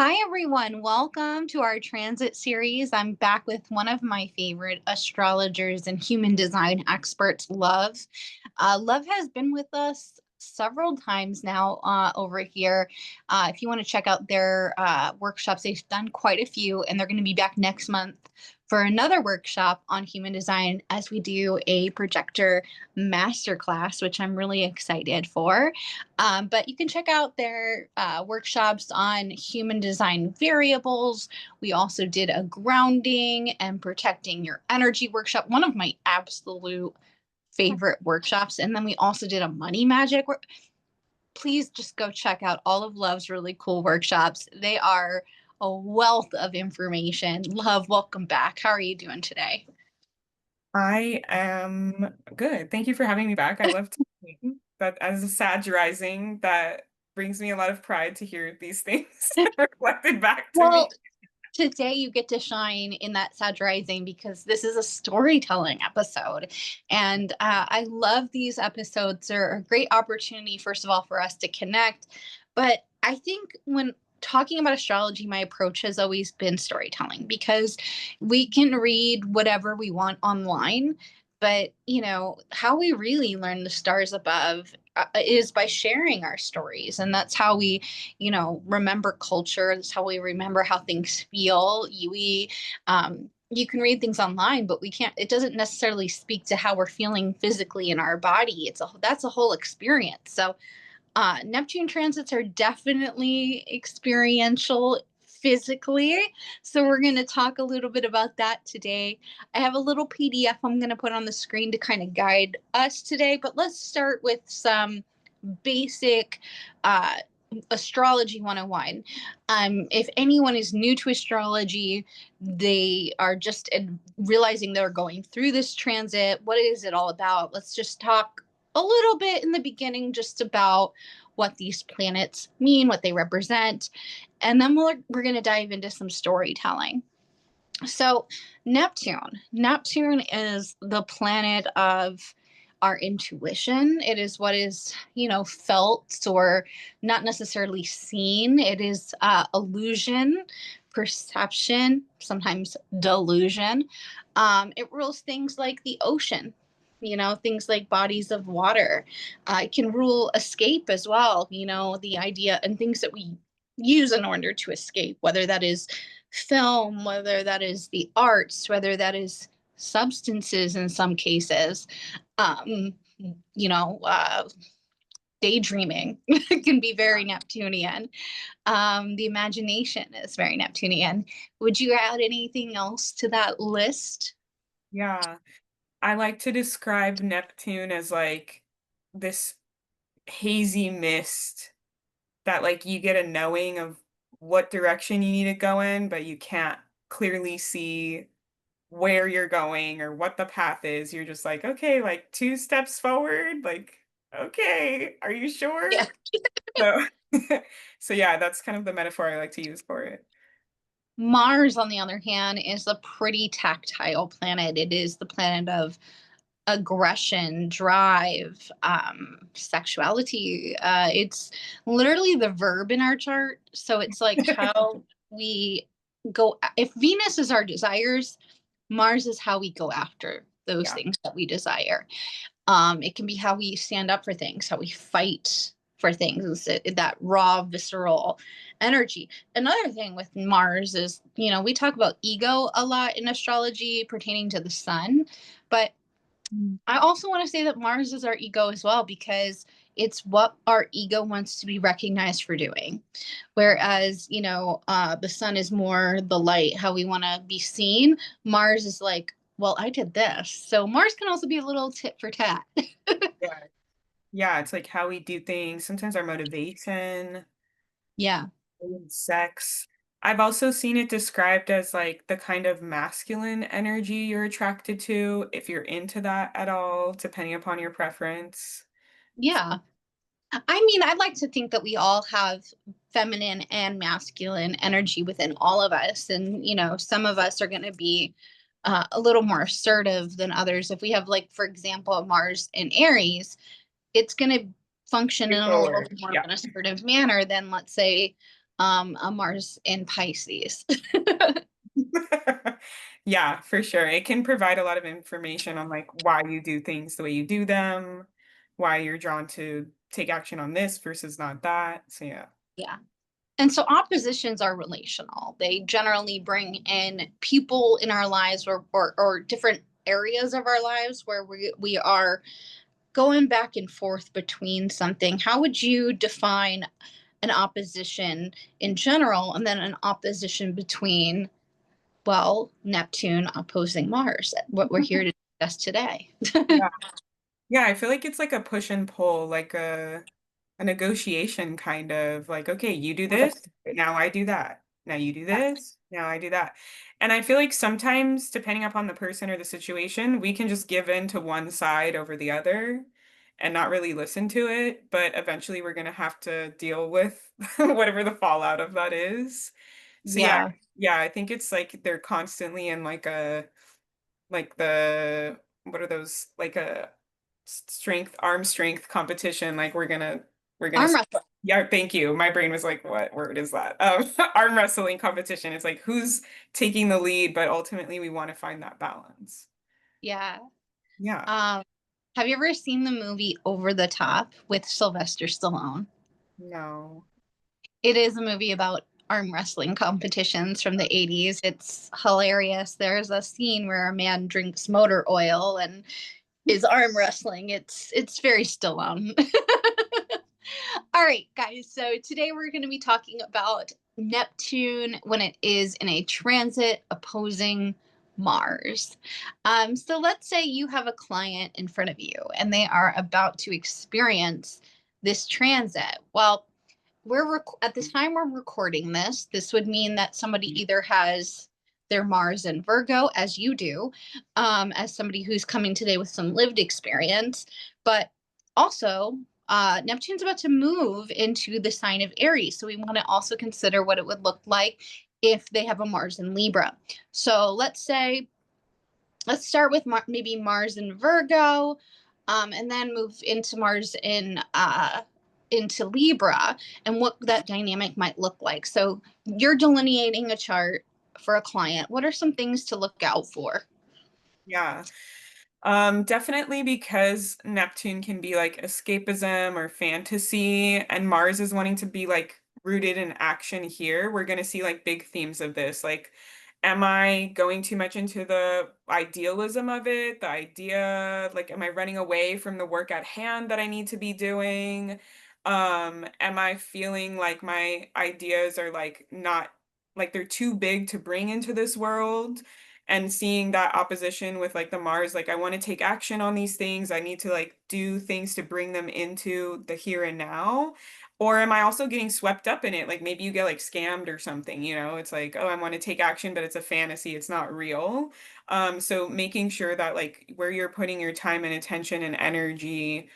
Hi, everyone. Welcome to our transit series. I'm back with one of my favorite astrologers and human design experts, Love. Love has been with us several times now over here. If you want to check out their workshops, they've done quite a few, and they're going to be back next month for another workshop on human design as we do a projector masterclass, which I'm really excited for. But you can check out their workshops on human design variables. We also did a grounding and protecting your energy workshop, one of my absolute favorite workshops. And then we also did a money magic work. Please just go check out all of Love's really cool workshops. They are a wealth of information. Love, welcome back. How are you doing today? I am good. Thank you for having me back. I love talking, but as a Sag rising, that brings me a lot of pride to hear these things reflected back to me. Well, today you get to shine in that Sag rising because this is a storytelling episode. And I love these episodes. They're a great opportunity, first of all, for us to connect. But I think when talking about astrology, my approach has always been storytelling because we can read whatever we want online. But, how we really learn the stars above is by sharing our stories. And that's how we remember culture. That's how we remember how things feel. You can read things online, but it doesn't necessarily speak to how we're feeling physically in our body. That's a whole experience. So, Neptune transits are definitely experiential physically. So, we're going to talk a little bit about that today. I have a little PDF I'm going to put on the screen to kind of guide us today, but let's start with some basic uh, astrology 101. If anyone is new to astrology, they are just realizing they're going through this transit. What is it all about? Let's just talk a little bit in the beginning just about what these planets mean, what they represent, and then we're going to dive into some storytelling. So, Neptune is the planet of our intuition. It is what is, felt or not necessarily seen. It is illusion, perception, sometimes delusion. It rules things like the ocean, things like bodies of water. It can rule escape as well, the idea and things that we use in order to escape, whether that is film, whether that is the arts, whether that is substances in some cases. Um, you know, uh, Daydreaming can be very Neptunian. The imagination is very Neptunian. Would you add anything else to that list? Yeah, I like to describe Neptune as like this hazy mist that like you get a knowing of what direction you need to go in, but you can't clearly see where you're going or what the path is. You're just like, okay, like two steps forward, like, okay, are you sure? Yeah. So, so yeah, that's kind of the metaphor I like to use for it. Mars, on the other hand, is a pretty tactile planet. It is the planet of aggression, drive, sexuality. It's literally the verb in our chart. So it's like how we go. If Venus is our desires, Mars is how we go after those Yeah. things that we desire. It can be how we stand up for things, how we fight for things, that raw, visceral energy. Another thing with Mars is, we talk about ego a lot in astrology pertaining to the sun, but Mm. I also want to say that Mars is our ego as well because it's what our ego wants to be recognized for doing. Whereas, the sun is more the light, how we want to be seen. Mars is like, well, I did this. So Mars can also be a little tit for tat. Yeah. Yeah, it's like how we do things, sometimes our motivation, Yeah. and sex. I've also seen it described as like the kind of masculine energy you're attracted to, if you're into that at all, depending upon your preference. Yeah. I mean, I'd like to think that we all have feminine and masculine energy within all of us. And, some of us are going to be a little more assertive than others. If we have, like, for example, Mars in Aries, it's going to function in a little Straightforward. bit more of Yeah. an assertive manner than, let's say, a Mars in Pisces. Yeah, for sure. It can provide a lot of information on like why you do things the way you do them, why you're drawn to take action on this versus not that. So yeah. Yeah. And so oppositions are relational. They generally bring in people in our lives, or different areas of our lives where we are going back and forth between something. How would you define an opposition in general, and then an opposition between, well, Neptune opposing Mars, what we're here to discuss today? Yeah. Yeah, I feel like it's like a push and pull, like a negotiation kind of like, okay, you do this, now I do that. Now you do this, now I do that. And I feel like sometimes, depending upon the person or the situation, we can just give in to one side over the other and not really listen to it. But eventually we're going to have to deal with whatever the fallout of that is. So yeah, Yeah, yeah, I think it's like they're constantly in like like the, what are those, like a arm strength competition. Like we're gonna arm wrestling. yeah, thank you. My brain was like, what word is that? Arm wrestling competition. It's like who's taking the lead, but ultimately we want to find that balance. Yeah. Yeah. Um, have you ever seen the movie Over the Top with Sylvester Stallone? No. It is a movie about arm wrestling competitions from the 80s. It's hilarious. There's a scene where a man drinks motor oil and is arm wrestling. It's very Stallone. All right, guys. So today we're going to be talking about Neptune when it is in a transit opposing Mars. So let's say you have a client in front of you and they are about to experience this transit. Well, at the time we're recording this. This would mean that somebody either has their Mars in Virgo, as you do, as somebody who's coming today with some lived experience, but also Neptune's about to move into the sign of Aries. So we want to also consider what it would look like if they have a Mars in Libra. So let's start with maybe Mars in Virgo, and then move into Mars into Libra, and what that dynamic might look like. So you're delineating a chart for a client. What are some things to look out for? Yeah. Definitely because Neptune can be like escapism or fantasy, and Mars is wanting to be like rooted in action here. We're going to see like big themes of this. Like, am I going too much into the idealism of it? The idea, like, am I running away from the work at hand that I need to be doing? Am I feeling like my ideas are like not like they're too big to bring into this world? And seeing that opposition with like the Mars, like I want to take action on these things. I need to like do things to bring them into the here and now. Or am I also getting swept up in it? Like maybe you get like scammed or something, you know? It's like, oh, I want to take action, but it's a fantasy. It's not real. So making sure that like where you're putting your time and attention and energy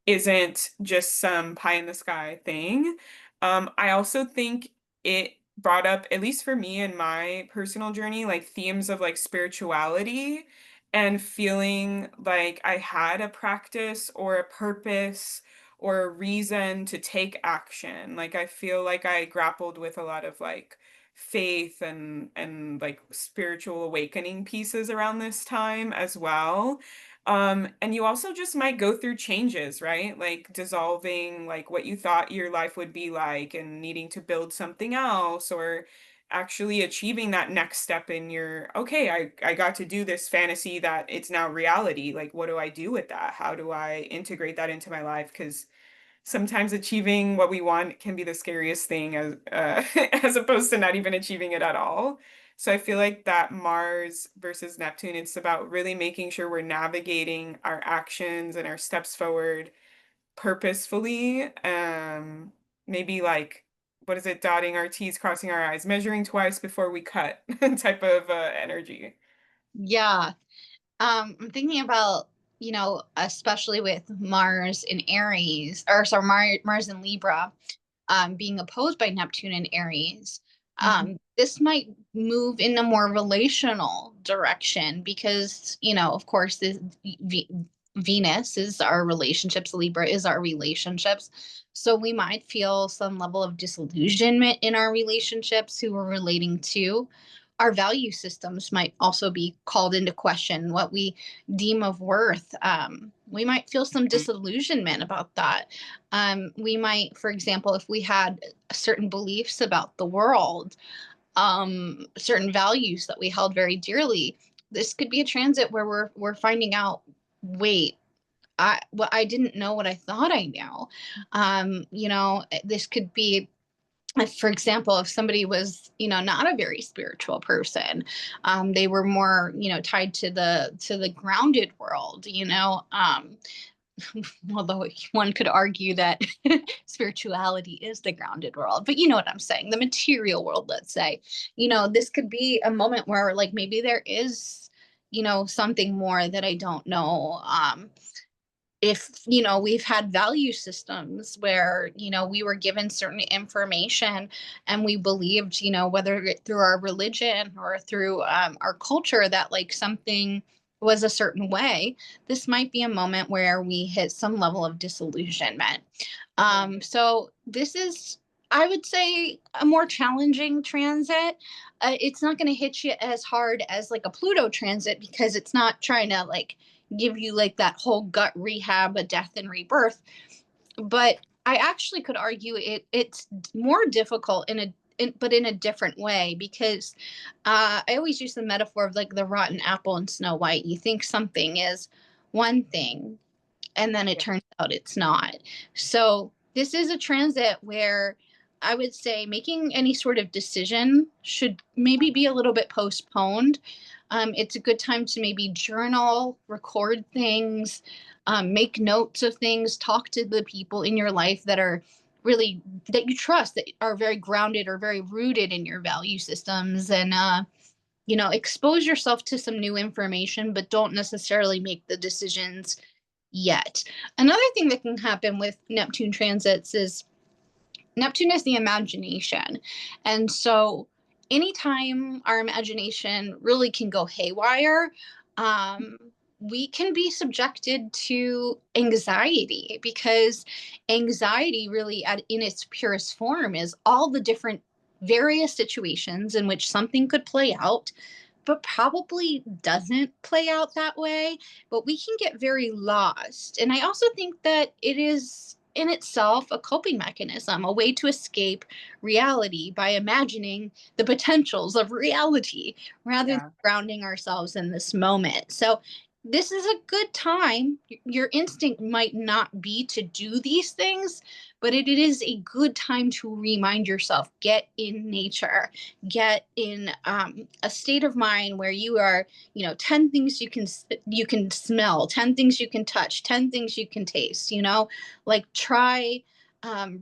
isn't just some pie in the sky thing. I also think it brought up, at least for me in my personal journey, like themes of like spirituality and feeling like I had a practice or a purpose or a reason to take action. Like I feel like I grappled with a lot of like faith and like spiritual awakening pieces around this time as well. And you also just might go through changes, right? Like dissolving like what you thought your life would be like and needing to build something else or actually achieving that next step in your, okay, I got to do this fantasy that it's now reality. Like, what do I do with that? How do I integrate that into my life? Because sometimes achieving what we want can be the scariest thing as as opposed to not even achieving it at all. So I feel like that Mars versus Neptune, it's about really making sure we're navigating our actions and our steps forward purposefully. Maybe like what is it, dotting our T's, crossing our I's, measuring twice before we cut type of energy. Yeah. I'm thinking about, especially with Mars in Aries, or sorry, Mars in Libra, being opposed by Neptune in Aries. Mhm. This might move in a more relational direction because, of course, Venus is our relationships, Libra is our relationships. So we might feel some level of disillusionment in our relationships who we're relating to. Our value systems might also be called into question, what we deem of worth. We might feel some disillusionment about that. We might, for example, if we had certain beliefs about the world, certain values that we held very dearly, this could be a transit where we're finding out, wait, I didn't know what I thought I knew. This could be, for example, if somebody was, not a very spiritual person, they were more, tied to the grounded world, although one could argue that spirituality is the grounded world, but you know what I'm saying, the material world, let's say. This could be a moment where, like, maybe there is, something more that I don't know. If we've had value systems where we were given certain information and we believed, whether through our religion or through our culture, that like something was a certain way, this might be a moment where we hit some level of disillusionment. So this is, I would say, a more challenging transit. It's not going to hit you as hard as like a Pluto transit, because it's not trying to like give you like that whole gut rehab, a death and rebirth. But I actually could argue it's more difficult but in a different way, because I always use the metaphor of like the rotten apple in Snow White. You think something is one thing, and then it Yeah. turns out it's not. So this is a transit where I would say making any sort of decision should maybe be a little bit postponed. It's a good time to maybe journal, record things, make notes of things, talk to the people in your life that are really, that you trust, that are very grounded or very rooted in your value systems, and expose yourself to some new information, but don't necessarily make the decisions yet. Another thing that can happen with Neptune transits is Neptune is the imagination. And so anytime our imagination really can go haywire, um, we can be subjected to anxiety, because anxiety really in its purest form is all the different various situations in which something could play out, but probably doesn't play out that way. But we can get very lost. And I also think that it is in itself a coping mechanism, a way to escape reality by imagining the potentials of reality rather than Yeah. grounding ourselves in this moment. So this is a good time. Your instinct might not be to do these things, but it is a good time to remind yourself, get in nature, get in a state of mind where you are, 10 things you can smell, 10 things you can touch, 10 things you can taste, like try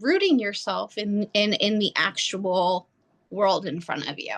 rooting yourself in the actual world in front of you.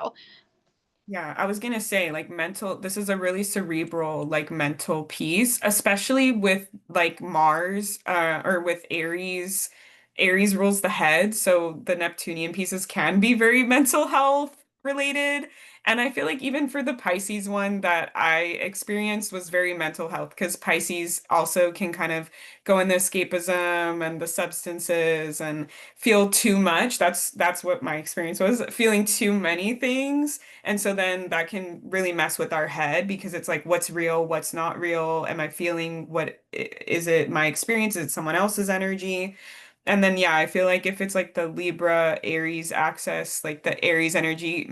Yeah, I was gonna say like this is a really cerebral, like mental piece, especially with like Mars, or with Aries. Aries rules the head, so the Neptunian pieces can be very mental health related. And I feel like even for the Pisces one that I experienced was very mental health, because Pisces also can kind of go in the escapism and the substances and feel too much. That's what my experience was, feeling too many things. And so then that can really mess with our head, because it's like, what's real, what's not real? Am I feeling is it my experience? Is it someone else's energy? And then, yeah, I feel like if it's like the Libra Aries axis, like the Aries energy,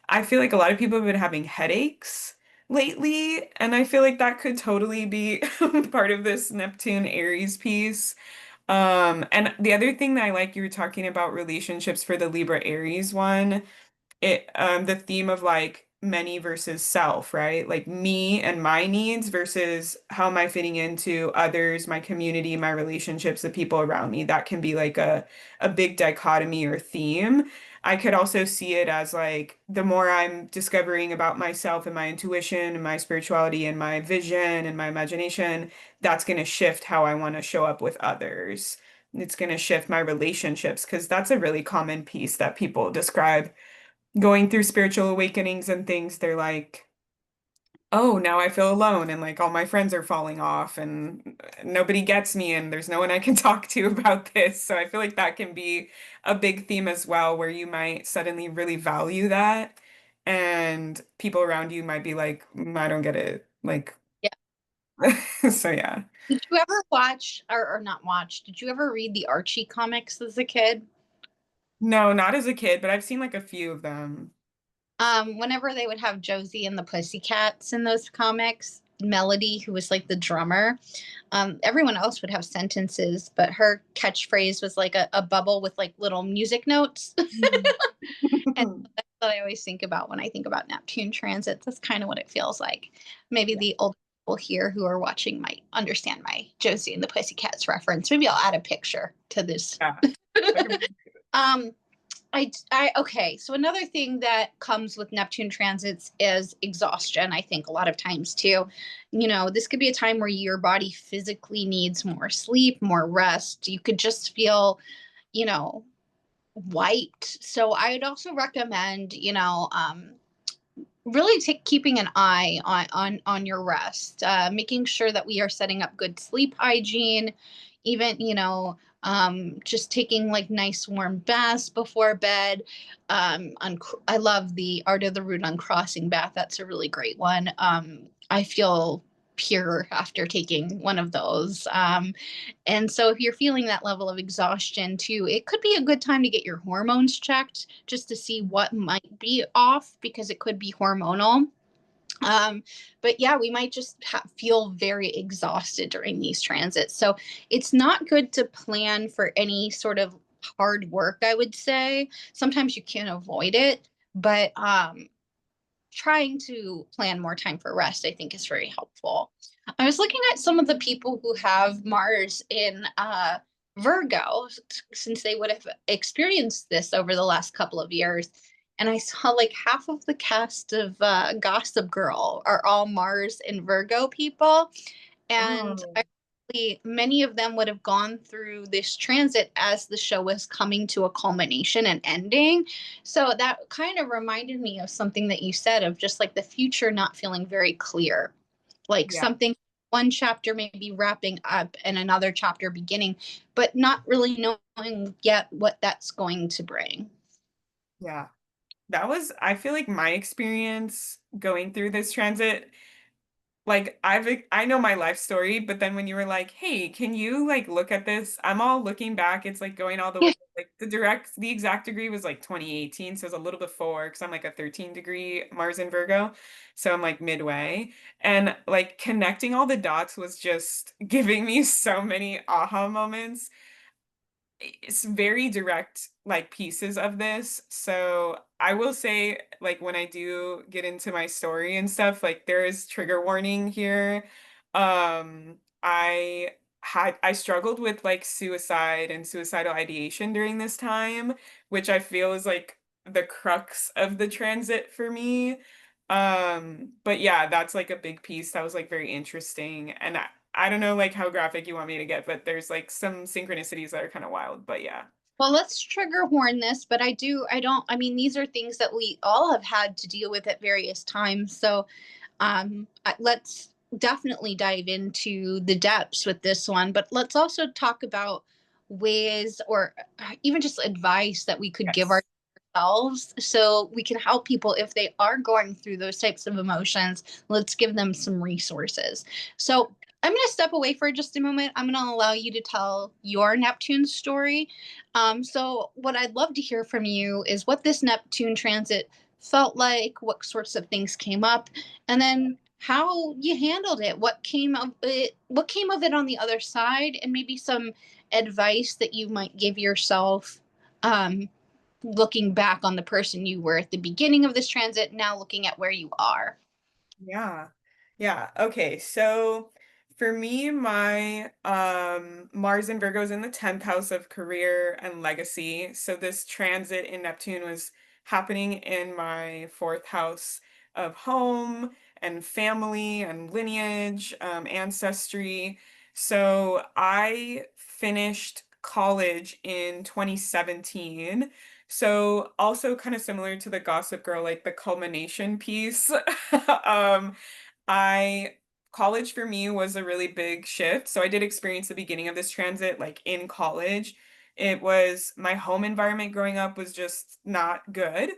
I feel like a lot of people have been having headaches lately. And I feel like that could totally be part of this Neptune Aries piece. And the other thing that I like, you were talking about relationships for the Libra Aries one, the theme of like many versus self, right? Like me and my needs versus how am I fitting into others, my community, my relationships, the people around me. That can be like a big dichotomy or theme. I could also see it as like the more I'm discovering about myself and my intuition and my spirituality and my vision and my imagination, that's going to shift how I want to show up with others. It's going to shift my relationships, because that's a really common piece that people describe going through spiritual awakenings and things. They're like, oh, now I feel alone and like all my friends are falling off and nobody gets me and there's no one I can talk to about this. So I feel like that can be a big theme as well, where you might suddenly really value that and people around you might be like, I don't get it." Like, Yeah. so yeah. Did you ever watch or not watch? Did you ever read the Archie comics as a kid? No, not as a kid, but I've seen like a few of them. Whenever they would have Josie and the Pussycats in those comics, Melody, who was like the drummer, everyone else would have sentences, but her catchphrase was like a bubble with like little music notes. Mm. And that's what I always think about when I think about Neptune transits. That's kind of what it feels like. Maybe Yeah. the old people here who are watching might understand my Josie and the Pussycats reference. Maybe I'll add a picture to this. Yeah. Like a- um, okay. So another thing that comes with Neptune transits is exhaustion. I think a lot of times too. This could be a time where your body physically needs more sleep, more rest. You could just feel, you know, wiped. So I would also recommend, really keeping an eye on your rest, making sure that we are setting up good sleep hygiene, even just taking like nice warm baths before bed. I love the Art of the Root Uncrossing bath. That's a really great one. I feel pure after taking one of those. And so if you're feeling that level of exhaustion too, it could be a good time to get your hormones checked just to see what might be off, because it could be hormonal. Um, but yeah, we might just feel very exhausted during these transits. So it's not good to plan for any sort of hard work, I would say. Sometimes you can avoid it, but trying to plan more time for rest, I think, is very helpful. I was looking at some of the people who have Mars in Virgo, since they would have experienced this over the last couple of years. And I saw like half of the cast of Gossip Girl are all Mars and Virgo people. And Oh, many of them would have gone through this transit as the show was coming to a culmination and ending. So that kind of reminded me of something that you said, of just like the future not feeling very clear. Like yeah. something, one chapter may be wrapping up and another chapter beginning, but not really knowing yet what that's going to bring. Yeah. That was, I feel like my experience going through this transit, like I know my life story, but then when you were like, "Hey, can you like look at this?" I'm all looking back. It's like going all the way, like the exact degree was like 2018, so it's a little before because I'm like a 13-degree Mars in Virgo. So I'm like midway. And like connecting all the dots was just giving me so many aha moments. It's very direct like pieces of this. So I will say, like, when I do get into my story and stuff, like there is trigger warning here. I struggled with like suicide and suicidal ideation during this time, which I feel is like the crux of the transit for me. But yeah, that's like a big piece that was like very interesting. And I don't know like how graphic you want me to get, but there's like some synchronicities that are kind of wild. But yeah. Well, let's trigger warn this, but I mean, these are things that we all have had to deal with at various times. So let's definitely dive into the depths with this one, but let's also talk about ways or even just advice that we could give Yes. ourselves so we can help people if they are going through those types of emotions. Let's give them some resources. So I'm going to step away for just a moment. I'm going to allow you to tell your Neptune story. So, what I'd love to hear from you is what this Neptune transit felt like, what sorts of things came up, and then how you handled it, what came of it on the other side, and maybe some advice that you might give yourself, um, looking back on the person you were at the beginning of this transit, now looking at where you are. Yeah. Yeah. Okay. So for me, my Mars and Virgo is in the 10th house of career and legacy. So this transit in Neptune was happening in my fourth house of home and family and lineage, ancestry. So I finished college in 2017. So also kind of similar to the Gossip Girl, like the culmination piece. Um, I college for me was a really big shift. So I did experience the beginning of this transit like in college. It was my home environment growing up was just not good.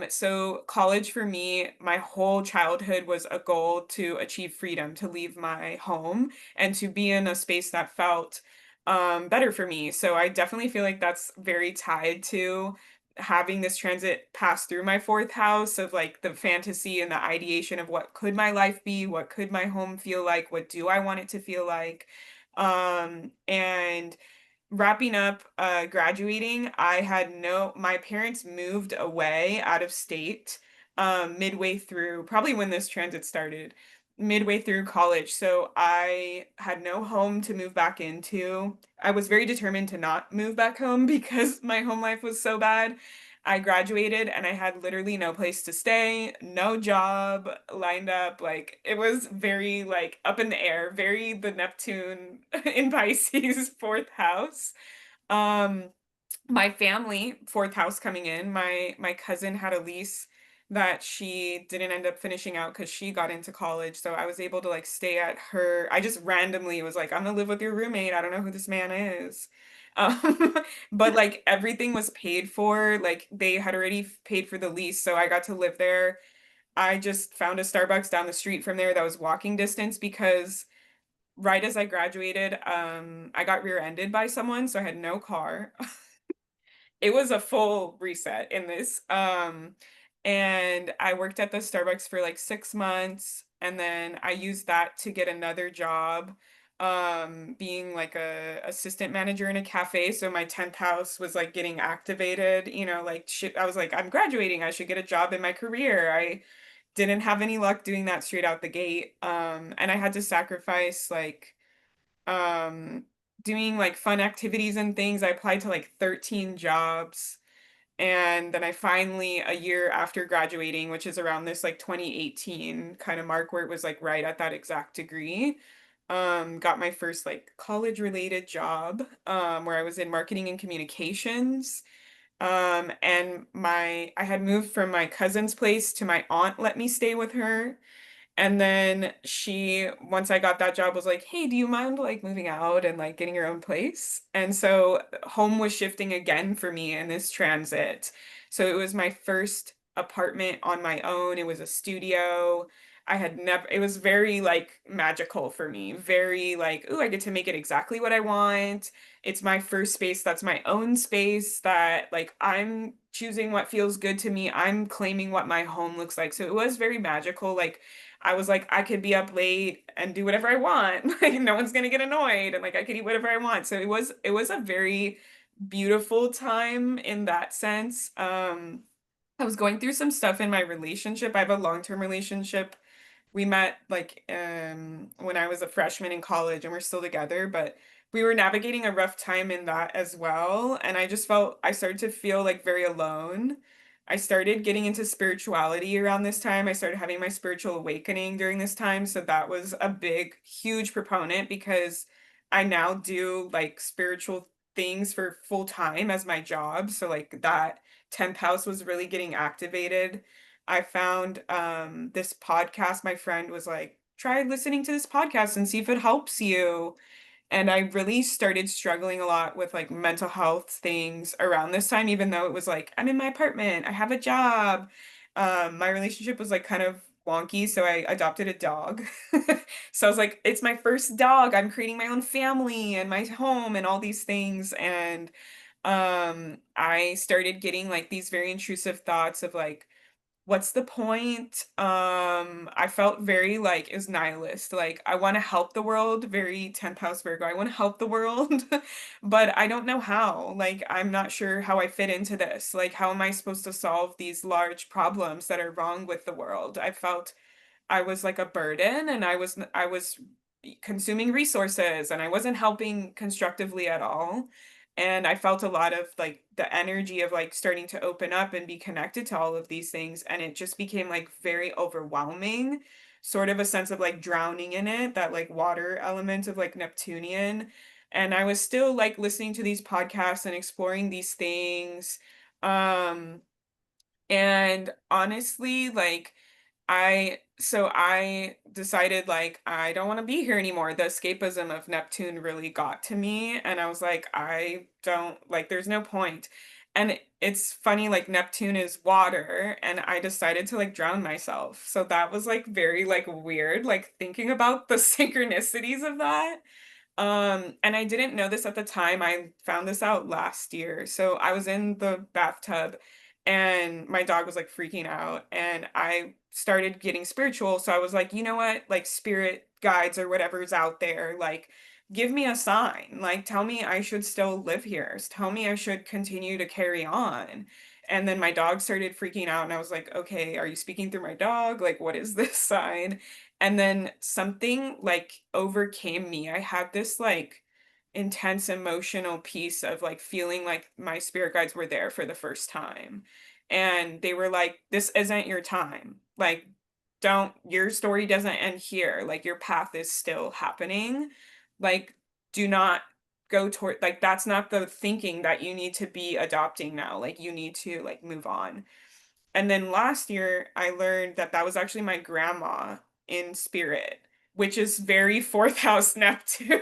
So college for me, my whole childhood was a goal to achieve freedom, to leave my home and to be in a space that felt better for me. So I definitely feel like that's very tied to having this transit pass through my fourth house of like the fantasy and the ideation of what could my life be, what could my home feel like, what do I want it to feel like. And wrapping up, graduating, I had no my parents moved away out of state, midway through probably when this transit started, midway through college, so I had no home to move back into. I was very determined to not move back home because my home life was so bad. I graduated and I had literally no place to stay, no job lined up, like, it was very, like, up in the air, very the Neptune in Pisces 4th house. Um, my family, 4th house coming in, my cousin had a lease that she didn't end up finishing out because she got into college, so I was able to, like, stay at her I just randomly was like, "I'm gonna live with your roommate, I don't know who this man is." Um, but, like, everything was paid for, like, they had already paid for the lease, so I got to live there. I just found a Starbucks down the street from there that was walking distance because right as I graduated, I got rear-ended by someone, so I had no car. It was a full reset in this, and I worked at the Starbucks for, like, 6 months, and then I used that to get another job, being, like, a assistant manager in a cafe, so my 10th house was, like, getting activated, like, shit I was like, "I'm graduating, I should get a job in my career." I didn't have any luck doing that straight out the gate, and I had to sacrifice, like, um, doing, like, fun activities and things. I applied to, like, 13 jobs, and then I finally, a year after graduating, which is around this, like, 2018 kinda mark where it was, like, right at that exact degree, got my first, like, college-related job, where I was in marketing and communications, and I had moved from my cousin's place to my aunt let me stay with her, and then she, once I got that job, was like, "Hey, do you mind, like, moving out and, like, getting your own place?" And so, home was shifting again for me in this transit. So, it was my first apartment on my own, it was a studio. I had never it was very, like, magical for me, very, like, "Ooh, I get to make it exactly what I want." It's my first space that's my own space that, like, I'm choosing what feels good to me, I'm claiming what my home looks like, so it was very magical, like, I was like, I could be up late and do whatever I want. Like no one's gonna get annoyed and like I could eat whatever I want. So it was a very beautiful time in that sense. I was going through some stuff in my relationship. I have a long-term relationship. We met like when I was a freshman in college and we're still together, but we were navigating a rough time in that as well. And I just felt I started to feel like very alone. I started getting into spirituality around this time. I started having my spiritual awakening during this time. So that was a big, huge proponent because I now do like spiritual things for full time as my job. So like that 10th house was really getting activated. I found this podcast. My friend was like, try listening to this podcast and see if it helps you. And I really started struggling a lot with like mental health things around this time, even though it was like, I'm in my apartment, I have a job. My relationship was like kind of wonky, so I adopted a dog. So I was like, it's my first dog. I'm creating my own family and my home and all these things. And I started getting like these very intrusive thoughts of like, what's the point? I felt very like is nihilist. Like I want to help the world, very 10th house Virgo. I want to help the world, but I don't know how. Like I'm not sure how I fit into this. Like how am I supposed to solve these large problems that are wrong with the world? I felt I was like a burden and I was consuming resources and I wasn't helping constructively at all. And I felt a lot of like the energy of like starting to open up and be connected to all of these things. And it just became like very overwhelming, sort of a sense of like drowning in it, that like water element of like Neptunian. And I was still like listening to these podcasts and exploring these things. Um, and honestly, like I So I decided like I don't want to be here anymore. The escapism of Neptune really got to me and I was like I don't like there's no point. And it's funny like Neptune is water and I decided to like drown myself. So that was like very like weird like thinking about the synchronicities of that. And I didn't know this at the time. I found this out last year. So I was in the bathtub and my dog was like freaking out and I started getting spiritual. So I was like, you know what? Like spirit guides or whatever's out there, like give me a sign. Like tell me I should still live here. Tell me I should continue to carry on. And then my dog started freaking out and I was like, okay, are you speaking through my dog? Like what is this sign? And then something like overcame me. I had this like intense emotional piece of like feeling like my spirit guides were there for the first time. And they were like, this isn't your time. Like, your story doesn't end here. Like, your path is still happening. Like, do not go toward, like, that's not the thinking that you need to be adopting now. Like, you need to like move on. And then last year, I learned that that was actually my grandma in spirit, which is very fourth house Neptune.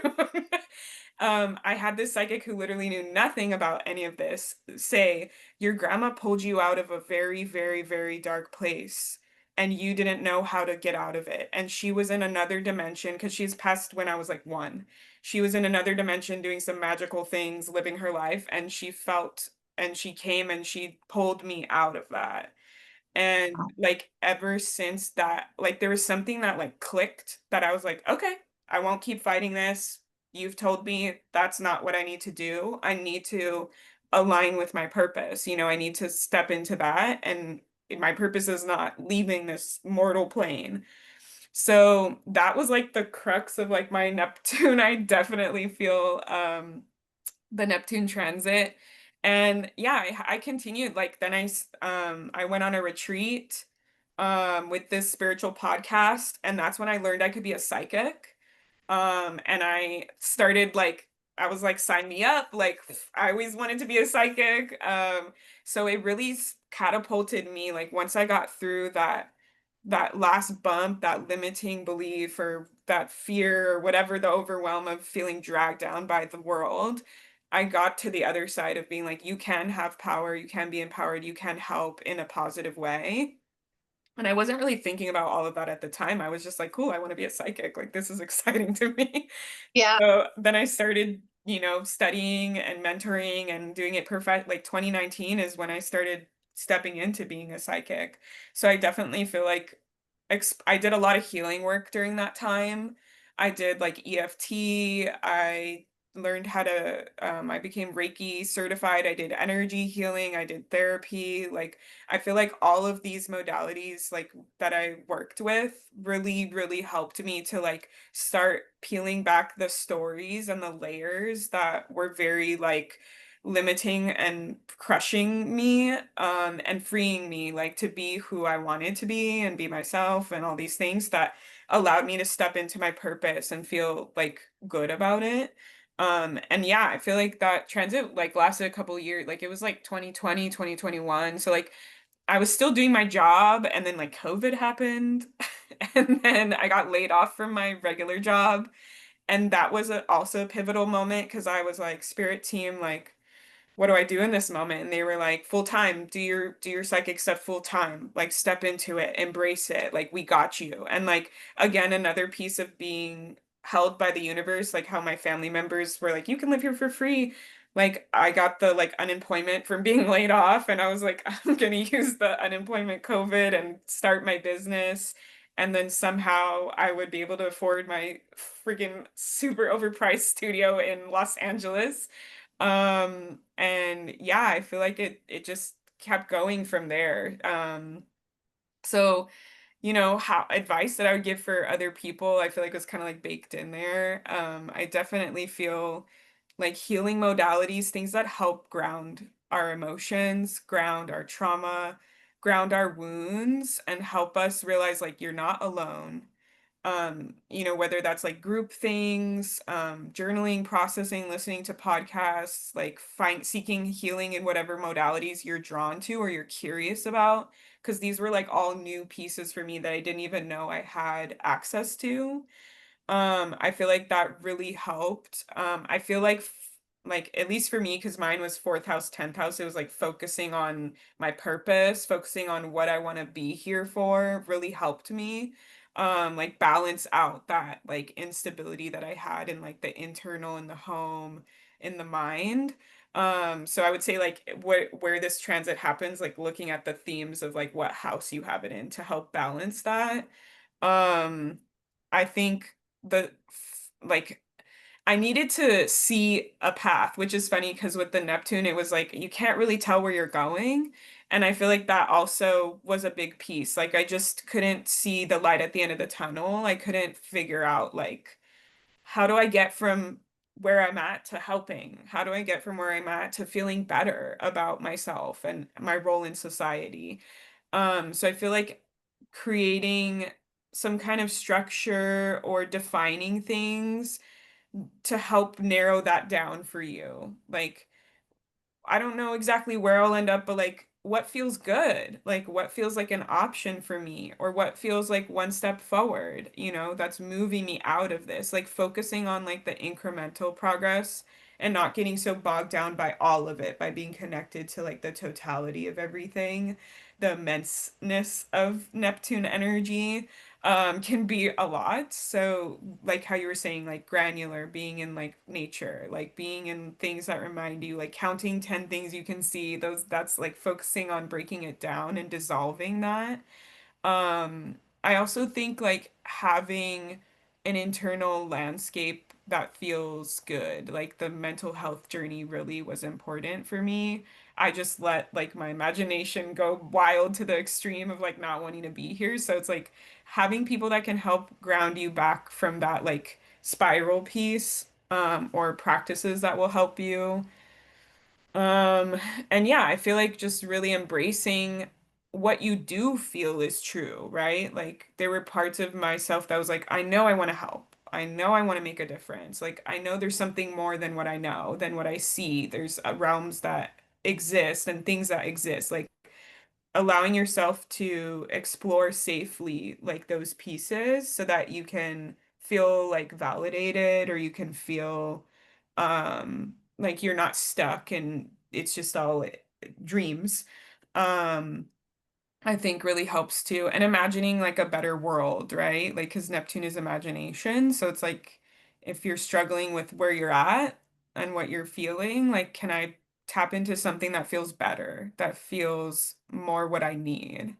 I had this psychic who literally knew nothing about any of this say, your grandma pulled you out of a very, very, very dark place, and you didn't know how to get out of it. And she was in another dimension because she's passed when I was like one. She was in another dimension doing some magical things, living her life, and she felt and she came and she pulled me out of that. And like ever since that, like there was something that like clicked that I was like, okay, I won't keep fighting this. You've told me that's not what I need to do. I need to align with my purpose. You know, I need to step into that. And my purpose is not leaving this mortal plane. So that was like the crux of like my Neptune. I definitely feel the Neptune transit. And yeah, I continued like then I went on a retreat with this spiritual podcast and that's when I learned I could be a psychic. And I started like I was like sign me up like I always wanted to be a psychic. So it really catapulted me like once I got through that last bump, that limiting belief or that fear or whatever the overwhelm of feeling dragged down by the world, I got to the other side of being like, you can have power, you can be empowered, you can help in a positive way. And I wasn't really thinking about all of that at the time. I was just like, cool, I want to be a psychic. Like, this is exciting to me. Yeah. So then I started, studying and mentoring and doing it perfect. Like 2019 is when I started stepping into being a psychic. So I definitely feel like I did a lot of healing work during that time. I did like EFT. I learned how to, I became Reiki certified. I did energy healing. I did therapy. Like, I feel like all of these modalities, like that I worked with, really, really helped me to like start peeling back the stories and the layers that were very like limiting and crushing me and freeing me like to be who I wanted to be and be myself and all these things that allowed me to step into my purpose and feel like good about it. And yeah, I feel like that transit like lasted a couple years. Like it was like 2020, 2021. So like I was still doing my job and then like COVID happened and then I got laid off from my regular job. And that was also a pivotal moment because I was like, spirit team, like what do I do in this moment? And they were like, full time, do your psychic stuff full time, like step into it, embrace it, like we got you. And like again, another piece of being held by the universe, like how my family members were like, you can live here for free. Like I got the like unemployment from being laid off, and I was like, I'm gonna use the unemployment COVID and start my business. And then somehow I would be able to afford my freaking super overpriced studio in Los Angeles. And yeah, I feel like it just kept going from there. So, how advice that I would give for other people, I feel like was kind of like baked in there. I definitely feel like healing modalities, things that help ground our emotions, ground our trauma, ground our wounds, and help us realize like you're not alone. Whether that's like group things, journaling, processing, listening to podcasts, like seeking healing in whatever modalities you're drawn to or you're curious about. Because these were like all new pieces for me that I didn't even know I had access to. I feel like that really helped. I feel like at least for me, because mine was fourth house, 10th house, it was like focusing on my purpose, focusing on what I want to be here for, really helped me. Like balance out that like instability that I had in like the internal in the home, in the mind. So I would say like where this transit happens, like looking at the themes of like what house you have it in to help balance that. Um, I think like I needed to see a path, which is funny because with the Neptune, it was like you can't really tell where you're going. And I feel like that also was a big piece. Like I just couldn't see the light at the end of the tunnel. I couldn't figure out like how do I get from where I'm at to helping? How do I get from where I'm at to feeling better about myself and my role in society? So I feel like creating some kind of structure or defining things to help narrow that down for you. Like, I don't know exactly where I'll end up, but like what feels good? Like what feels like an option for me or what feels like one step forward, that's moving me out of this. Like focusing on like the incremental progress and not getting so bogged down by all of it, by being connected to like the totality of everything, the immenseness of Neptune energy can be a lot. So like how you were saying, like granular, being in like nature, like being in things that remind you, like counting 10 things you can see, that's like focusing on breaking it down and dissolving that. I also think like having an internal landscape that feels good, like the mental health journey really was important for me. I just let like my imagination go wild to the extreme of like not wanting to be here. So it's like having people that can help ground you back from that like spiral piece, or practices that will help you. Um, and yeah, I feel like just really embracing what you do feel is true, right? Like there were parts of myself that was like, I know I want to help. I know I want to make a difference. Like I know there's something more than what I know, than what I see. There's realms that exist and things that exist. Like allowing yourself to explore safely like those pieces so that you can feel like validated or you can feel like you're not stuck and it's just all dreams. um I think really helps too, and imagining like a better world, right? Like because Neptune is imagination, so it's like if you're struggling with where you're at and what you're feeling, like can I tap into something that feels better, that feels more what I need?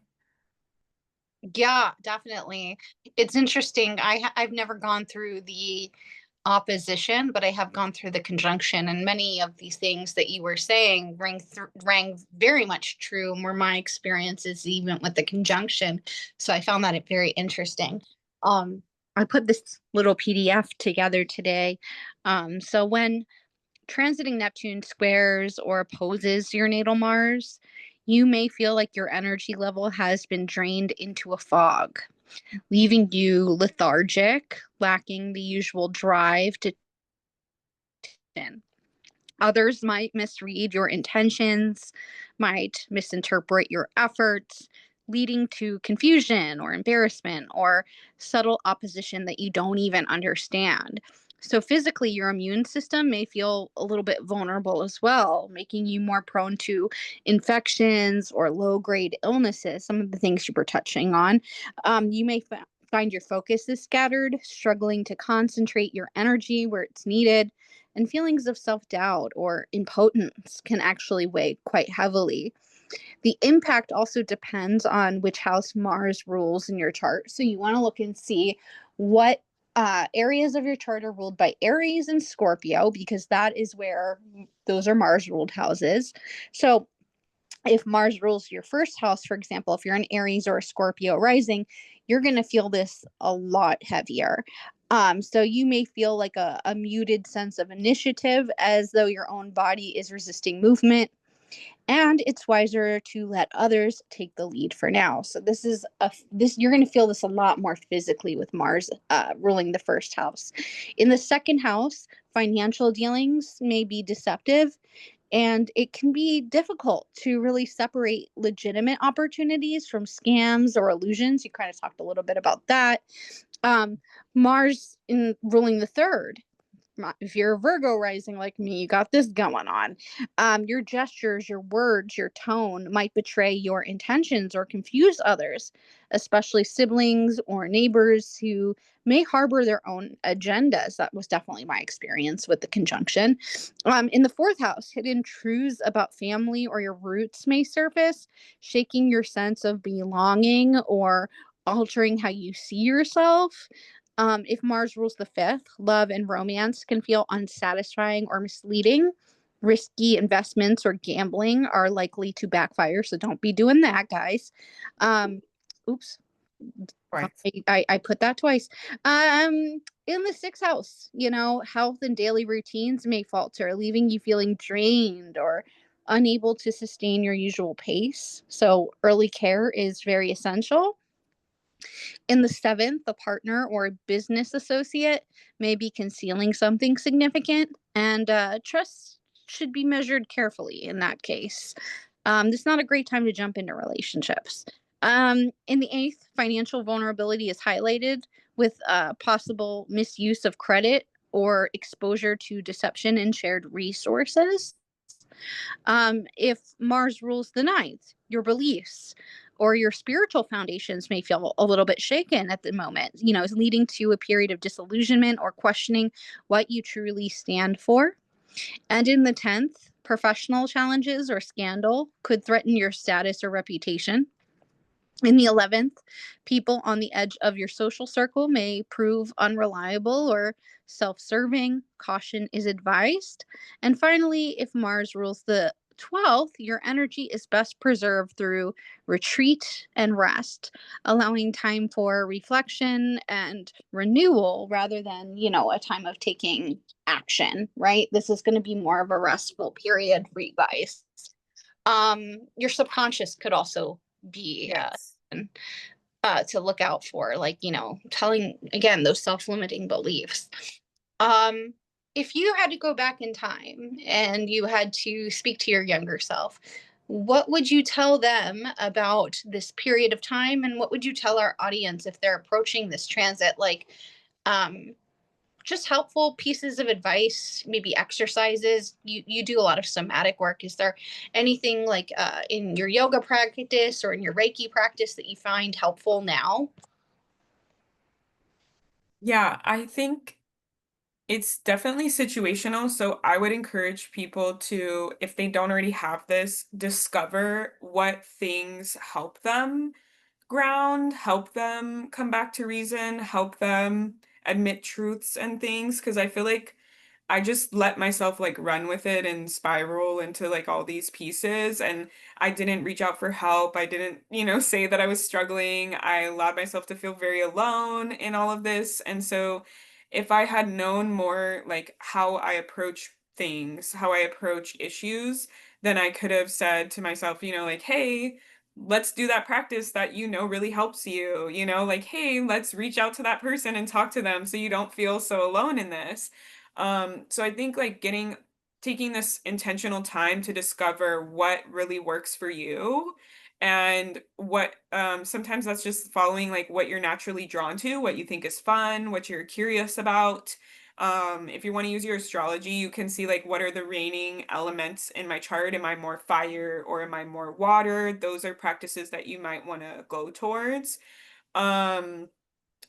Yeah, definitely. It's interesting. I've never gone through the opposition, but I have gone through the conjunction, and many of these things that you were saying rang very much true. Were my experiences even with the conjunction, so I found that very interesting. I put this little PDF together today. So when transiting Neptune squares or opposes your natal Mars, you may feel like your energy level has been drained into a fog, leaving you lethargic, lacking the usual drive to in. Others might misread your intentions, might misinterpret your efforts, leading to confusion or embarrassment or subtle opposition that you don't even understand. So, physically, your immune system may feel a little bit vulnerable as well, making you more prone to infections or low grade illnesses, some of the things you were touching on. You may find your focus is scattered, struggling to concentrate your energy where it's needed, and feelings of self doubt or impotence can actually weigh quite heavily. The impact also depends on which house Mars rules in your chart. So you want to look and see what areas of your chart are ruled by Aries and Scorpio, because that is where those are Mars ruled houses. So if Mars rules your first house, for example, if you're an Aries or a Scorpio rising, you're going to feel this a lot heavier. So you may feel like a muted sense of initiative, as though your own body is resisting movement, and it's wiser to let others take the lead for now. So this you're going to feel this a lot more physically with Mars ruling the first house. In the second house, financial dealings may be deceptive, and it can be difficult to really separate legitimate opportunities from scams or illusions. You kind of talked a little bit about that. Um, Mars in ruling the third, if you're a Virgo rising like me, you got this going on. Your gestures, your words, your tone might betray your intentions or confuse others, especially siblings or neighbors who may harbor their own agendas. That was definitely my experience with the conjunction. In the fourth house, hidden truths about family or your roots may surface, shaking your sense of belonging or altering how you see yourself. If Mars rules the fifth, love and romance can feel unsatisfying or misleading. Risky investments or gambling are likely to backfire, so don't be doing that, guys. Um, oops, Right. I put that twice. In the sixth house, health and daily routines may falter, leaving you feeling drained or unable to sustain your usual pace. So early care is very essential. In the seventh, a partner or a business associate may be concealing something significant, and trust should be measured carefully in that case. This is not a great time to jump into relationships. In the eighth, financial vulnerability is highlighted with possible misuse of credit or exposure to deception and shared resources. If Mars rules the ninth, your beliefs or your spiritual foundations may feel a little bit shaken at the moment, leading to a period of disillusionment or questioning what you truly stand for. And in the 10th, professional challenges or scandal could threaten your status or reputation. In the 11th, people on the edge of your social circle may prove unreliable or self serving. Caution is advised. And finally, if Mars rules the 12th, your energy is best preserved through retreat and rest, allowing time for reflection and renewal rather than, a time of taking action, right? This is going to be more of a restful period for you guys. Your subconscious could also be Yes. to look out for, like, telling again those self-limiting beliefs. Um, if you had to go back in time and you had to speak to your younger self, what would you tell them about this period of time, and what would you tell our audience if they're approaching this transit? Like, um, just helpful pieces of advice, maybe exercises. You do a lot of somatic work. Is there anything like in your yoga practice or in your Reiki practice that you find helpful now? Yeah, I think it's definitely situational. So I would encourage people to, if they don't already have this, discover what things help them ground, help them come back to reason, help them admit truths and things. Cause I feel like I just let myself like run with it and spiral into like all these pieces. And I didn't reach out for help. I didn't, say that I was struggling. I allowed myself to feel very alone in all of this. And so if I had known more like how I approach things, how I approach issues, then I could have said to myself, like, hey, let's do that practice that really helps you, like, hey, let's reach out to that person and talk to them so you don't feel so alone in this. So I think like taking this intentional time to discover what really works for you and what sometimes that's just following like what you're naturally drawn to, what you think is fun, what you're curious about. If you want to use your astrology, you can see like what are the reigning elements in my chart. Am I more fire or am I more water? Those are practices that you might want to go towards. Um,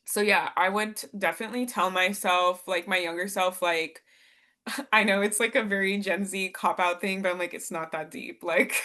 so yeah, I would definitely tell myself, like my younger self, like I know it's like a very Gen Z cop out thing, but I'm like, it's not that deep. Like,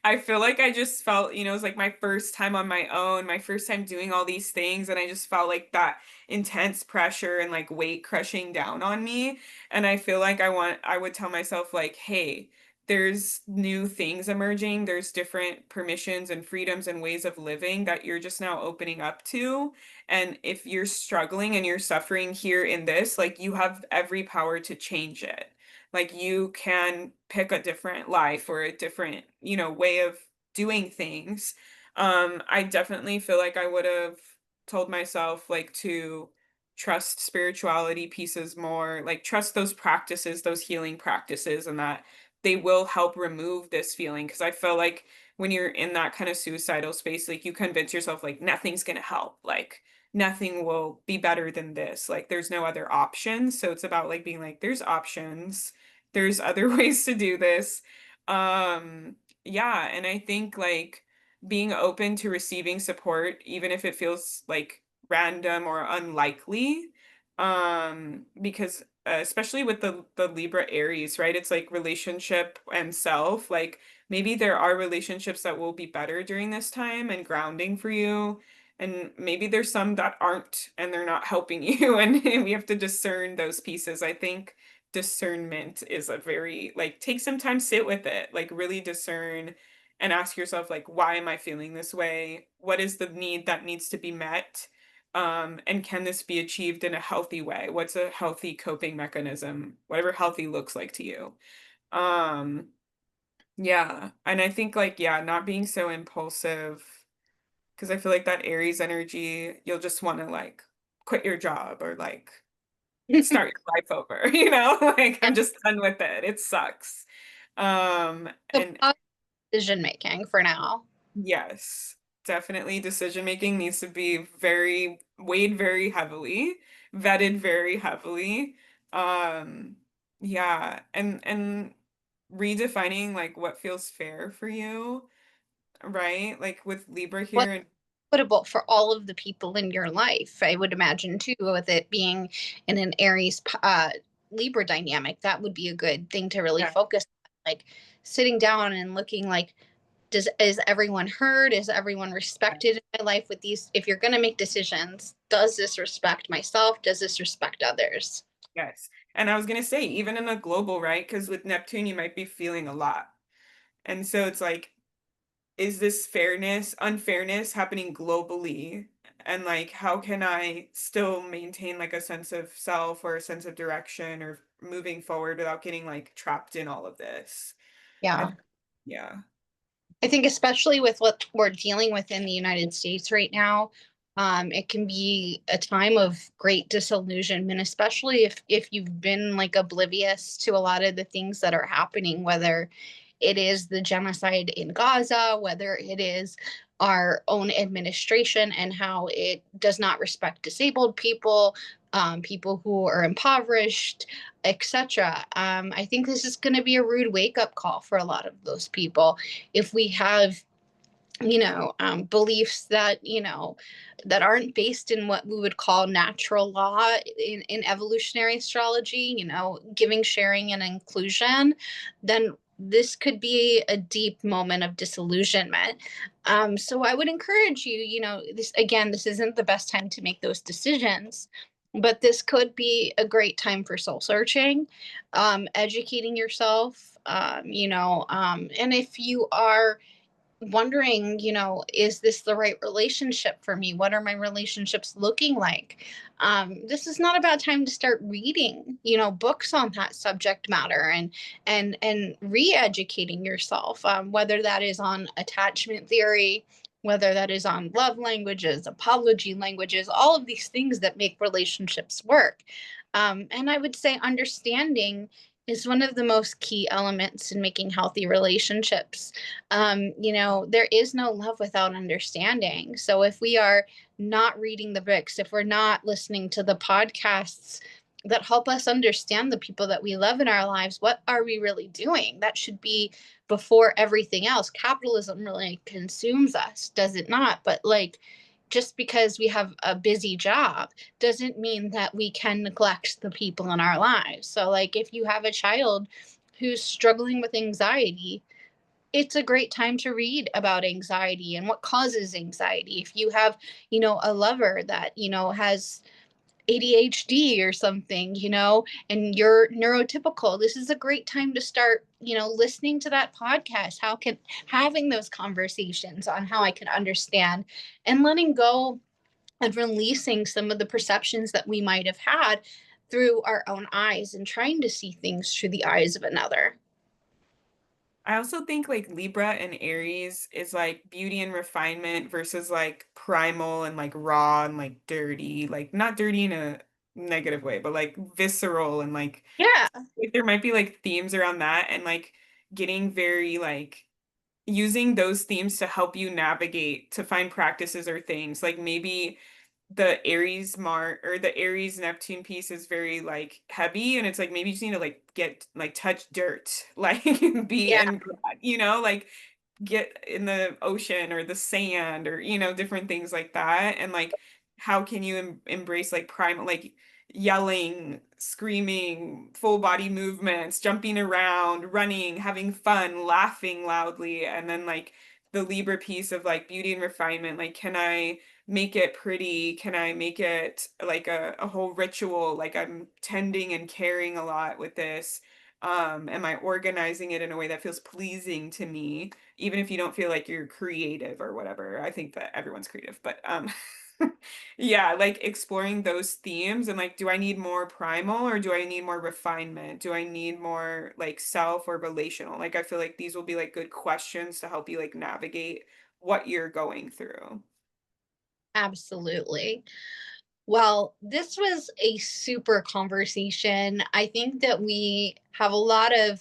I feel like I just felt, it was like my first time on my own, my first time doing all these things. And I just felt like that intense pressure and like weight crushing down on me. And I feel like I would tell myself, like, hey, there's new things emerging. There's different permissions and freedoms and ways of living that you're just now opening up to. And if you're struggling and you're suffering here in this, like you have every power to change it. Like you can pick a different life or a different, way of doing things. I definitely feel like I would have told myself like to trust spirituality pieces more, like trust those practices, those healing practices, and that they will help remove this feeling. Cause I feel like when you're in that kind of suicidal space, like you convince yourself like nothing's gonna help. Like nothing will be better than this. Like there's no other options. So it's about like being like, there's options. There's other ways to do this. Yeah, and I think like being open to receiving support, even if it feels like random or unlikely, because especially with the Libra Aries, right? It's like relationship and self. Like maybe there are relationships that will be better during this time and grounding for you. And maybe there's some that aren't and they're not helping you. And we have to discern those pieces. I think discernment is a very, like, take some time, sit with it, like, really discern and ask yourself, like, why am I feeling this way? What is the need that needs to be met? And can this be achieved in a healthy way? What's a healthy coping mechanism? Whatever healthy looks like to you. Um, yeah. And I think, like, yeah, not being so impulsive, because I feel like that Aries energy, you'll just want to, like, quit your job or, like, start your life over, Like, I'm just done with it. It sucks. So And pause decision making for now. yes, definitely decision making needs to be very weighed very heavily, vetted very heavily. Um, yeah, and redefining like what feels fair for you, right? Like with Libra What's here and equitable for all of the people in your life? I would imagine too, with it being in an Aries Libra dynamic, that would be a good thing to really yeah, focus on. Like sitting down and looking like, is everyone heard? Is everyone yeah, respected in my life with these? If you're going to make decisions, does this respect myself? Does this respect others? yes. And I was gonna say, even in a global, right? Because with Neptune, you might be feeling a lot. And so it's like, is this unfairness happening globally? And like, how can I still maintain like a sense of self or a sense of direction or moving forward without getting like trapped in all of this? I, Yeah. yeah, I think especially with what we're dealing with in the United States right now, it can be a time of great disillusionment, especially if you've been like oblivious to a lot of the things that are happening, whether it is the genocide in Gaza, whether it is our own administration and how it does not respect disabled people, people who are impoverished, etc. I think this is going to be a rude wake up call for a lot of those people if we have beliefs that that aren't based in what we would call natural law in evolutionary astrology, giving, sharing, and inclusion, then this could be a deep moment of disillusionment. So I would encourage you, this again, this isn't the best time to make those decisions, but this could be a great time for soul searching, educating yourself, and if you are wondering, is this the right relationship for me? What are my relationships looking like? This is not a bad time to start reading, books on that subject matter and re-educating yourself, whether that is on attachment theory, whether that is on love languages, apology languages, all of these things that make relationships work. And I would say understanding is one of the most key elements in making healthy relationships. There is no love without understanding. So if we are not reading the books, if we're not listening to the podcasts that help us understand the people that we love in our lives, what are we really doing? That should be before everything else. Capitalism really consumes us, does it not? But like, just because we have a busy job doesn't mean that we can neglect the people in our lives. So, like, if you have a child who's struggling with anxiety, it's a great time to read about anxiety and what causes anxiety. If you have, a lover that, has ADHD or something, and you're neurotypical, this is a great time to start, listening to that podcast. How can having those conversations on how I can understand and letting go and releasing some of the perceptions that we might have had through our own eyes and trying to see things through the eyes of another. I also think like Libra and Aries is like beauty and refinement versus like primal and like raw and like dirty, like not dirty in a negative way, but like visceral and Yeah, like there might be like themes around that and like getting very like using those themes to help you navigate to find practices or things. Like maybe the Aries Mar or the Aries Neptune piece is very like heavy and it's like maybe you just need to like get like touch dirt, like be yeah, in, like get in the ocean or the sand or different things like that and like how can you embrace like primal like yelling, screaming, full body movements, jumping around, running, having fun, laughing loudly, and then like the Libra piece of like beauty and refinement, like can I make it pretty? Can I make it like a whole ritual? Like I'm tending and caring a lot with this. Am I organizing it in a way that feels pleasing to me? Even if you don't feel like you're creative or whatever. I think that everyone's creative, but yeah, like exploring those themes and like, do I need more primal or do I need more refinement? Do I need more like self or relational? Like, I feel like these will be like good questions to help you like navigate what you're going through. absolutely. Well, this was a super conversation. I think that we have a lot of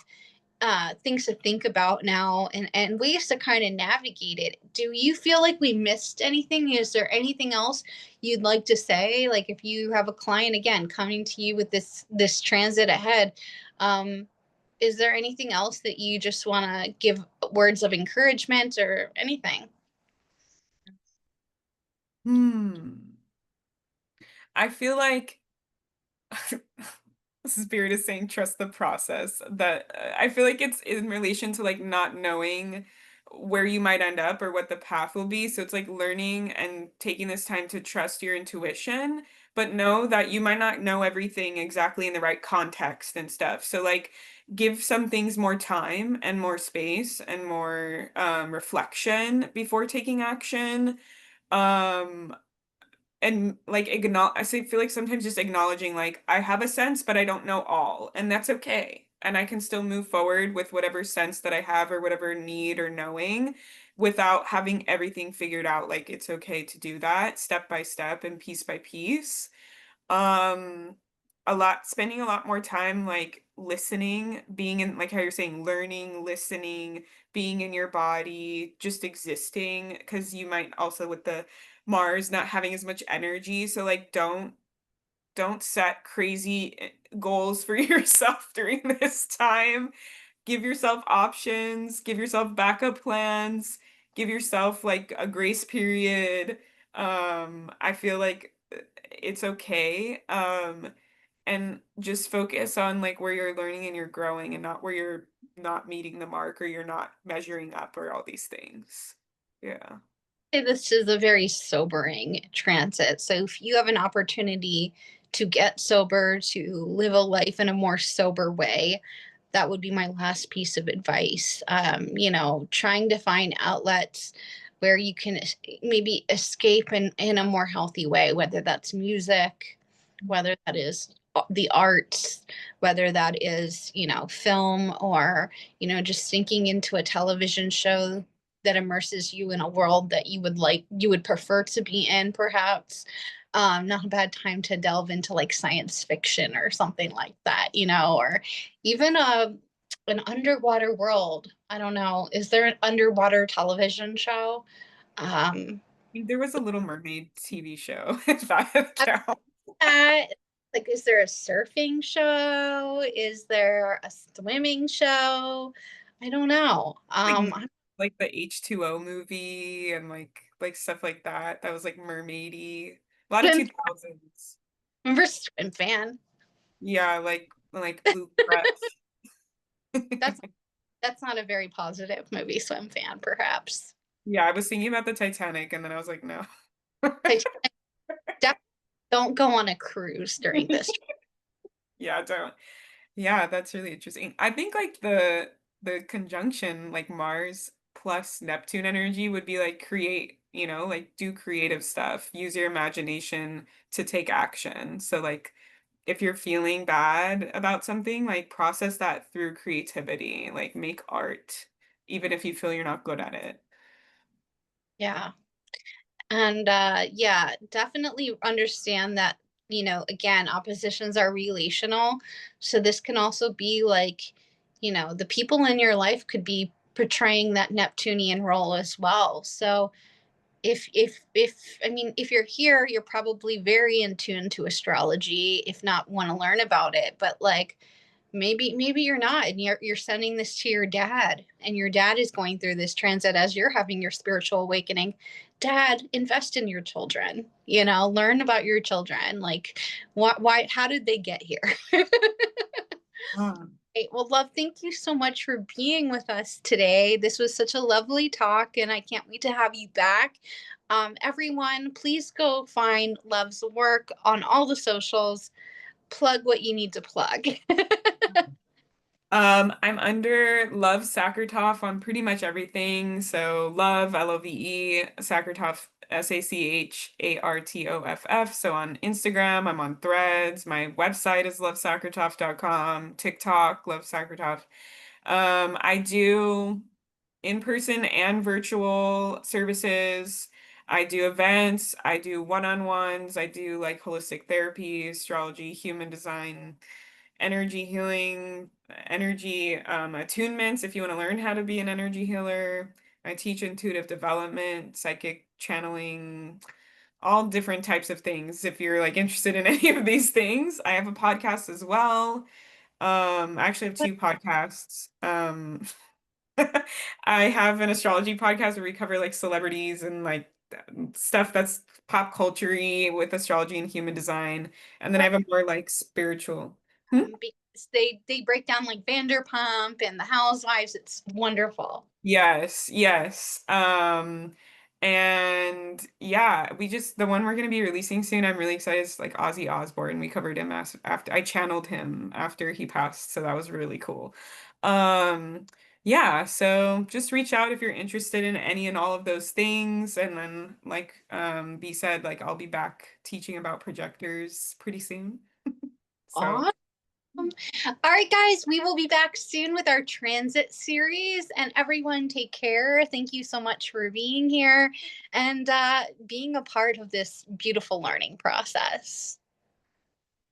things to think about now, and ways to kind of navigate it. Do you feel like we missed anything? Is there anything else you'd like to say? Like if you have a client again coming to you with this transit ahead, um, is there anything else that you just want to give words of encouragement or anything? Hmm. I feel like Spirit is saying trust the process. That I feel like it's in relation to like not knowing where you might end up or what the path will be. So it's like learning and taking this time to trust your intuition, but know that you might not know everything exactly in the right context and stuff. So like give some things more time and more space and more reflection before taking action. Um, and like acknowledge feel like sometimes just acknowledging like I have a sense but I don't know all and that's okay and I can still move forward with whatever sense that I have or whatever need or knowing without having everything figured out. Like it's okay to do that step by step and piece by piece. um Spending a lot more time like listening, being in like how you're saying learning, listening, being in your body, just existing, because you might also with the Mars not having as much energy. So like don't set crazy goals for yourself during this time. Give yourself options, give yourself backup plans, give yourself like a grace period. I feel like it's okay. And just focus on like where you're learning and you're growing and not where you're not meeting the mark or you're not measuring up or all these things. Yeah. This is a very sobering transit. So if you have an opportunity to get sober, to live a life in a more sober way, that would be my last piece of advice. Trying to find outlets where you can maybe escape in a more healthy way, whether that's music, whether that is the arts, whether that is, film, or, just sinking into a television show that immerses you in a world that you would prefer to be in, perhaps. Not a bad time to delve into like science fiction or something like that, or even an underwater world. I don't know. Is there an underwater television show? Um, There was a Little Mermaid TV show, if that counts. like, is there a surfing show? Is there a swimming show? I don't know. Like like the H2O movie and like stuff like that. That was like mermaidy. A lot of Swim, 2000s. remember Swim Fan? Yeah, like Blue Kretz. That's that's not a very positive movie, Swim Fan, perhaps. Yeah, I was thinking about the Titanic and then I was like, no. Titanic, don't go on a cruise during this. Yeah, don't. Yeah, that's really interesting. I think like the conjunction like Mars plus Neptune energy would be like create, like do creative stuff, use your imagination to take action. So like if you're feeling bad about something, like process that through creativity, like make art, even if you feel you're not good at it. Yeah. And yeah, definitely understand that, again, oppositions are relational. So this can also be like, the people in your life could be portraying that Neptunian role as well. So if I mean, if you're here, you're probably very in tune to astrology, if not want to learn about it. But like maybe you're not, and you're sending this to your dad, and your dad is going through this transit as you're having your spiritual awakening. Dad, invest in your children, learn about your children. Like why how did they get here? Ah. Great. Well, love, thank you so much for being with us today. This was such a lovely talk, and I can't wait to have you back. Everyone, please go find Love's work on all the socials. Plug what you need to plug. I'm under Love Sakertoff on pretty much everything. So Love, Love, Sakertoff, Sachartoff. So on Instagram, I'm on Threads. My website is lovesakertoff.com. TikTok, Love Sakertoff. I do in-person and virtual services. I do events. I do one-on-ones. I do like holistic therapy, astrology, human design, energy healing, energy attunements if you want to learn how to be an energy healer. I teach intuitive development, psychic channeling, all different types of things. If you're like interested in any of these things, I have a podcast as well. I actually have two podcasts. I have an astrology podcast where we cover like celebrities and like stuff that's pop culture-y with astrology and human design. And then I have a more like spiritual. Hmm? Because they break down like Vanderpump and the Housewives. It's wonderful. Yes, yes. And yeah, we just the one we're gonna be releasing soon, I'm really excited. It's like Ozzy Osbourne. We covered him after I channeled him after he passed, so that was really cool. Um, yeah, so just reach out if you're interested in any and all of those things. And then like B said, like I'll be back teaching about projectors pretty soon. So Awesome. All right, guys, we will be back soon with our transit series. And everyone, take care. Thank you so much for being here and being a part of this beautiful learning process.